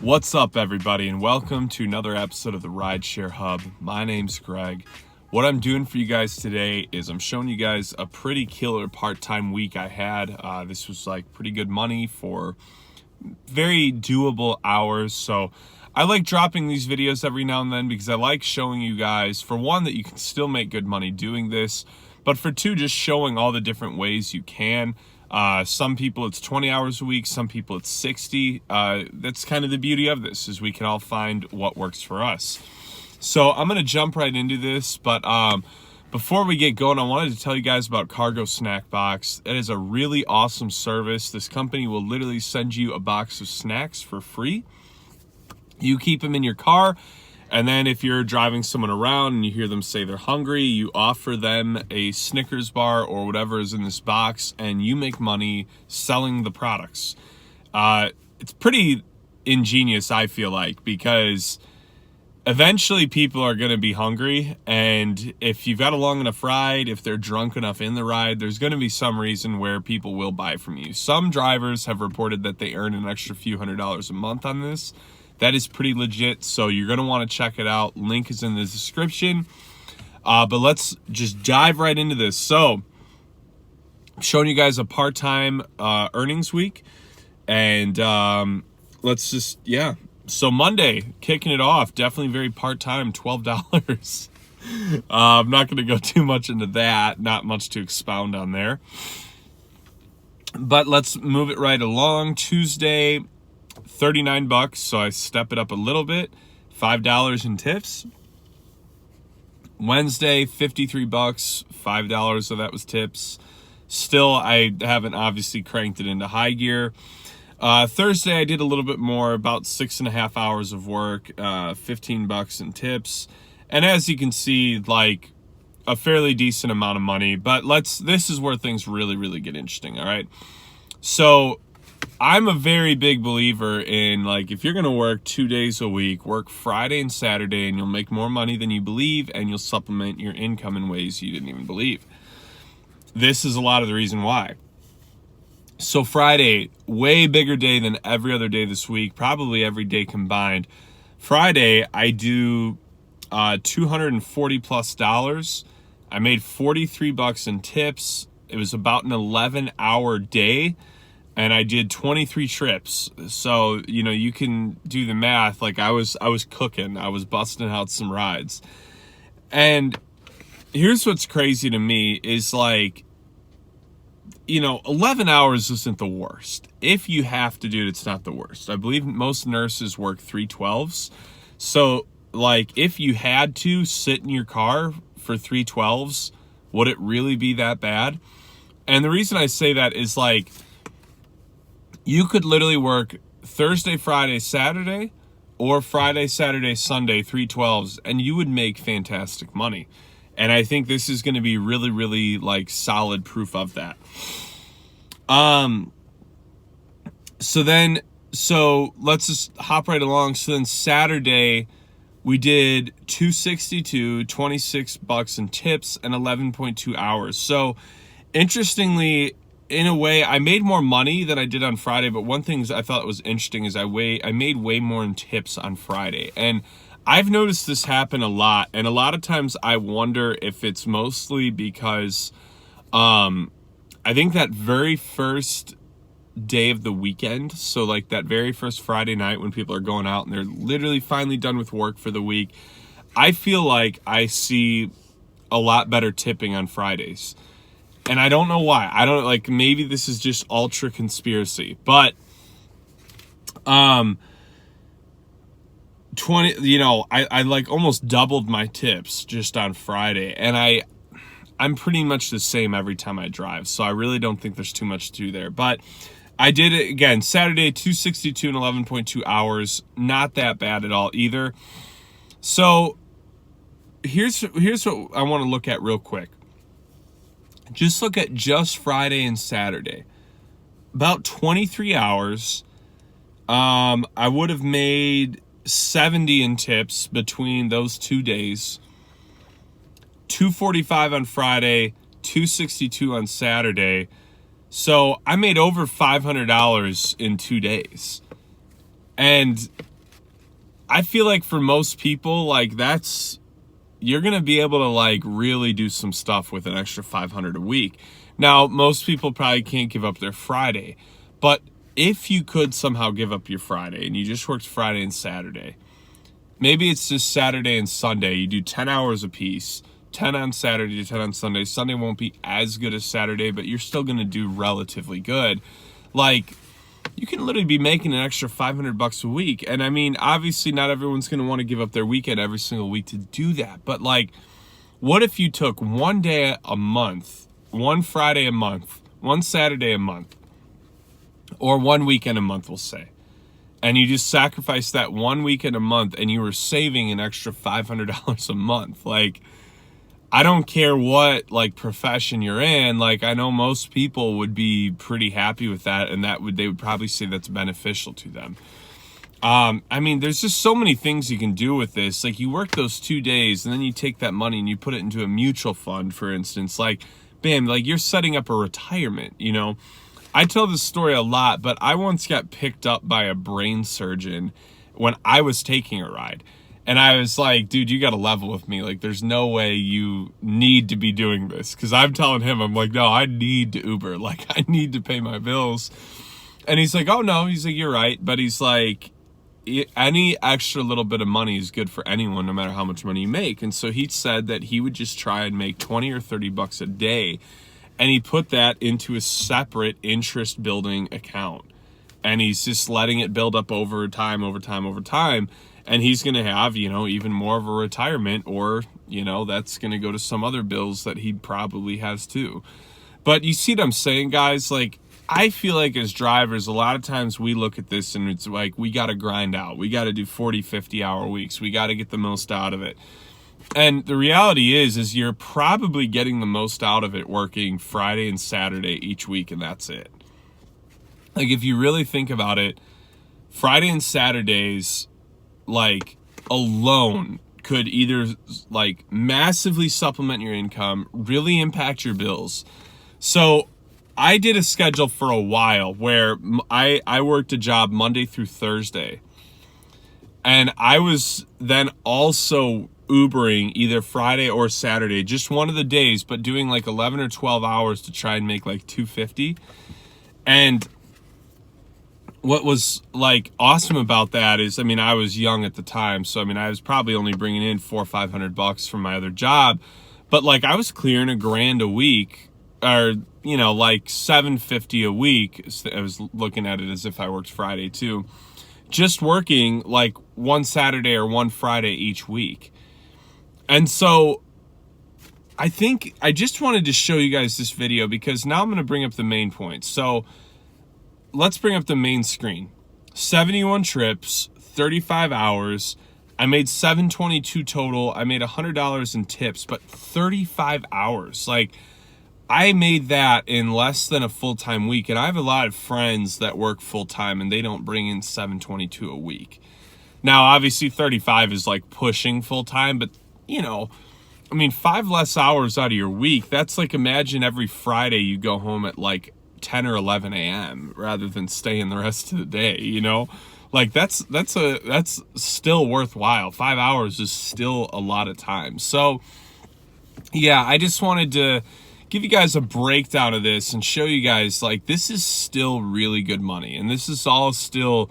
What's up, everybody, and welcome to another episode of the Rideshare Hub. My name's Greg. What I'm doing for you guys today is I'm showing you guys a pretty killer part-time week I had. This was like pretty good money for very doable hours. So I like dropping these videos every now and then because I like showing you guys, for one, that you can still make good money doing this, but for two, just showing all the different ways you can. Some people it's 20 hours a week, some people it's 60. That's kind of the beauty of this, is we can all find what works for us. So I'm going to jump right into this, but before we get going, I wanted to tell you guys about Cargo Snack Box. It is a really awesome service. This company will literally send you a box of snacks for free. You keep them in your car, and then if you're driving someone around and you hear them say they're hungry, you offer them a Snickers bar or whatever is in this box, and you make money selling the products. It's pretty ingenious, I feel like, because eventually people are going to be hungry, and if you've got a long enough ride, if they're drunk enough in the ride, there's going to be some reason where people will buy from you. Some drivers have reported that they earn an extra few $100s a month on this. That is pretty legit, so you're going to want to check it out. Link is in the description. But let's just dive right into this. So, I'm showing you guys a part-time earnings week. And let's just, So Monday, kicking it off, definitely very part-time, $12. I'm not going to go too much into that. Not much to expound on there. But let's move it right along. Tuesday, $39, so I step it up a little bit, $5 in tips. Wednesday, $53, $5 of that was tips. Still, I haven't obviously cranked it into high gear. Thursday, I did a little bit more, about 6.5 hours of work, $15 in tips. And as you can see, like a fairly decent amount of money, but this is where things really get interesting. All right. So I'm a very big believer in, like, if you're going to work 2 days a week, work Friday and Saturday, and you'll make more money than you believe, and you'll supplement your income in ways you didn't even believe. This is a lot of the reason why. So Friday, way bigger day than every other day this week, probably every day combined. Friday, I do $240 plus. I made $43 in tips. It was about an 11-hour day. And I did 23 trips. So, you can do the math. Like I was cooking. I was busting out some rides. And here's what's crazy to me is, like, 11 hours isn't the worst. If you have to do it, it's not the worst. I believe most nurses work 312s. So, like, if you had to sit in your car for 312s, would it really be that bad? And the reason I say that is, like, you could literally work Thursday, Friday, Saturday, or Friday, Saturday, Sunday, 312s, and you would make fantastic money. And I think this is going to be really, like, solid proof of that. So let's just hop right along. So then Saturday, we did 262, $26 in tips, and 11.2 hours. So interestingly, in a way, I made more money than I did on Friday, but one thing I thought was interesting is I made way more in tips on Friday. And I've noticed this happen a lot, and a lot of times I wonder if it's mostly because I think that very first day of the weekend, so like that very first Friday night when people are going out and they're literally finally done with work for the week, I feel like I see a lot better tipping on Fridays. And I don't know why. I don't, like, maybe this is just ultra conspiracy, but 20, I like almost doubled my tips just on Friday, and I'm pretty much the same every time I drive, so I really don't think there's too much to do there. But I did it again Saturday, 262 and 11.2 hours, not that bad at all either. So here's what I want to look at real quick. Just look at just Friday and Saturday. About 23 hours. I would have made 70 in tips between those 2 days. 245 on Friday, 262 on Saturday. So I made over $500 in 2 days. And I feel like for most people, like you're going to be able to like really do some stuff with an extra 500 a week. Now, most people probably can't give up their Friday, but if you could somehow give up your Friday and you just worked Friday and Saturday, maybe it's just Saturday and Sunday, you do 10 hours a piece, 10 on Saturday, 10 on Sunday. Sunday won't be as good as Saturday, but you're still going to do relatively good. Like, you can literally be making an extra 500 bucks a week. And I mean, obviously not everyone's going to want to give up their weekend every single week to do that. But like, what if you took one day a month, one Friday a month, one Saturday a month, or one weekend a month, we'll say, and you just sacrifice that one weekend a month and you were saving an extra $500 a month? Like, I don't care what like profession you're in. Like, I know most people would be pretty happy with that, and they would probably say that's beneficial to them. I mean, there's just so many things you can do with this. Like, you work those 2 days and then you take that money and you put it into a mutual fund, for instance. Like, bam, like you're setting up a retirement, you know? I tell this story a lot, but I once got picked up by a brain surgeon when I was taking a ride. And I was like, dude, you got to level with me. Like, there's no way you need to be doing this. Because I'm telling him, I'm like, no, I need to Uber. Like, I need to pay my bills. And he's like, oh, no. He's like, you're right. But he's like, any extra little bit of money is good for anyone, no matter how much money you make. And so he said that he would just try and make 20 or 30 bucks a day. And he put that into a separate interest building account. And he's just letting it build up over time. And he's going to have, you know, even more of a retirement, or, you know, that's going to go to some other bills that he probably has too. But you see what I'm saying, guys? Like, I feel like as drivers, a lot of times we look at this and it's like, we got to grind out. We got to do 40, 50 hour weeks. We got to get the most out of it. And the reality is you're probably getting the most out of it working Friday and Saturday each week, and that's it. Like, if you really think about it, Friday and Saturdays, like, alone could either like massively supplement your income, really impact your bills. So I did a schedule for a while where I worked a job Monday through Thursday, and I was then also Ubering either Friday or Saturday, just one of the days, but doing like 11 or 12 hours to try and make like $250. And what was like awesome about that is, I mean, I was young at the time, so I mean, I was probably only bringing in $400 or $500 from my other job, but like I was clearing $1,000 a week, or, you know, like $750 a week. I was looking at it as if I worked Friday too, just working like one Saturday or one Friday each week. And so I think I just wanted to show you guys this video because now I'm going to bring up the main points. So let's bring up the main screen. 71 trips, 35 hours. I made $722 total. I made $100 in tips, but 35 hours. Like, I made that in less than a full-time week. And I have a lot of friends that work full-time and they don't bring in $722 a week. Now, obviously 35 is like pushing full-time, but you know, I mean, 5 less hours out of your week. That's like, imagine every Friday you go home at like 10 or 11 a.m. rather than staying the rest of the day, you know? Like, that's still worthwhile. 5 hours is still a lot of time. So yeah, I just wanted to give you guys a breakdown of this and show you guys, like, this is still really good money, and this is all still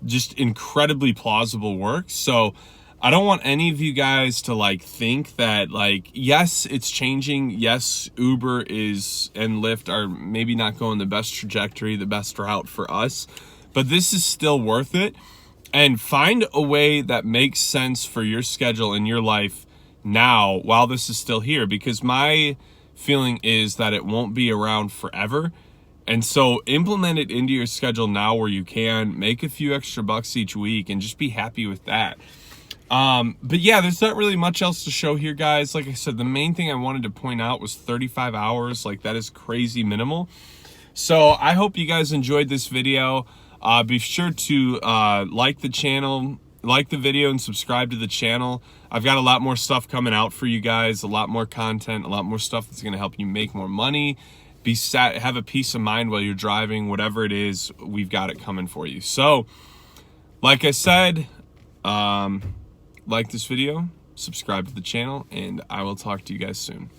just incredibly plausible work. So I don't want any of you guys to like think that, like, yes, it's changing. Yes, Uber is and Lyft are maybe not going the best trajectory, the best route for us, but this is still worth it. And find a way that makes sense for your schedule and your life now while this is still here, because my feeling is that it won't be around forever. And so implement it into your schedule now where you can. Make a few extra bucks each week and just be happy with that. But yeah, there's not really much else to show here, guys. Like I said, the main thing I wanted to point out was 35 hours. Like, that is crazy minimal. So I hope you guys enjoyed this video. Be sure to like the channel, like the video, and subscribe to the channel. I've got a lot more stuff coming out for you guys, a lot more content, a lot more stuff that's going to help you make more money, have a peace of mind while you're driving, whatever it is, we've got it coming for you. So like I said, Like this video, subscribe to the channel, and I will talk to you guys soon.